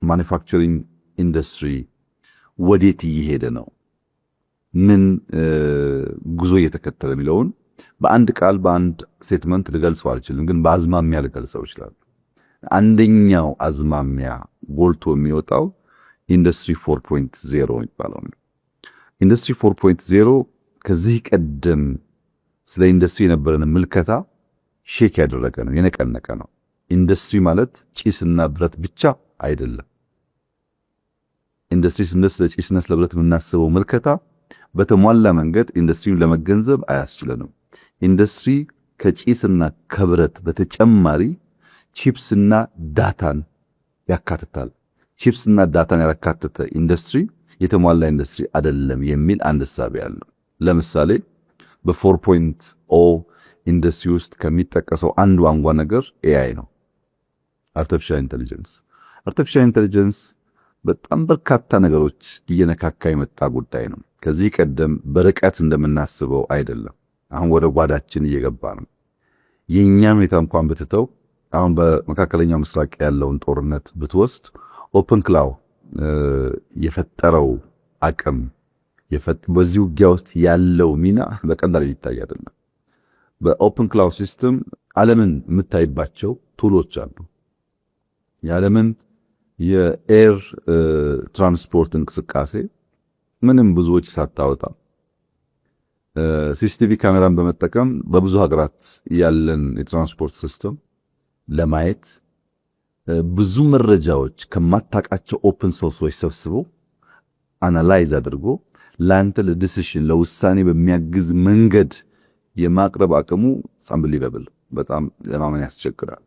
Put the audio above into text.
ማኒፋክቸሪንግ ኢንዱስትሪ ወዴት እየሄደ ነው፣ ምን ጉዞ እየተከተለ የሚለውን በአንድ ቃል በአንድ ስቴትመንት ልገልጸው አልችልም፣ ግን በአዝማሚያ ልገልጸው ይችላል። አንደኛው አዝማሚያ ጎልቶ የሚወጣው ኢንዱስትሪ 4.0 የሚባለው ነው። ኢንዱስትሪ 4.0 ከዚህ ቀደም ስለ ኢንዱስትሪ የነበረን ምልከታ ሼክ ያደረገ ነው፣ የነቀነቀ ነው። ኢንዱስትሪ ማለት ጭስና ብረት ብቻ አይደለም። ኢንዱስትሪ ስንል ስለ ጭስና ስለ ብረት የምናስበው ምልከታ በተሟላ መንገድ ኢንዱስትሪውን ለመገንዘብ አያስችለንም። ኢንዱስትሪ ከጭስና ከብረት በተጨማሪ ቺፕስና ዳታን ያካትታል። ቺፕስና ዳታን ያካተተ ኢንዱስትሪ የተሟላ ኢንዱስትሪ አይደለም የሚል አንድ ሐሳብ ያለው። ለምሳሌ በ4.0 ኢንዱስትሪ ውስጥ ከሚጠቀሰው አንዱ አንጓ ነገር ኤአይ ነው፣ አርቲፊሻል ኢንተለጀንስ። አርቲፊሻል ኢንተለጀንስ በጣም በርካታ ነገሮች እየነካካ የመጣ ጉዳይ ነው። ከዚህ ቀደም በርቀት እንደምናስበው አይደለም። አሁን ወደ ጓዳችን እየገባ ነው። የኛን ሁኔታ እንኳን ብትተው አሁን በመካከለኛው ምስራቅ ያለውን ጦርነት ብትወስድ ኦፕን ክላው የፈጠረው አቅም በዚህ ውጊያ ውስጥ ያለው ሚና በቀላል ሊታይ አይደለም። በኦፕን ክላው ሲስተም ዓለምን የምታይባቸው ቱሎች አሉ። የዓለምን የኤር ትራንስፖርት እንቅስቃሴ ምንም ብዙዎች ሳታወጣ ሲሲቲቪ ካሜራን በመጠቀም በብዙ ሀገራት ያለን የትራንስፖርት ሲስተም ለማየት ብዙ መረጃዎች ከማታቃቸው ኦፕን ሶርሶች ሰብስቦ አናላይዝ አድርጎ ላንተ ለዲሲሽን ለውሳኔ በሚያግዝ መንገድ የማቅረብ አቅሙ አንቢሊቨብል፣ በጣም ለማመን ያስቸግራል።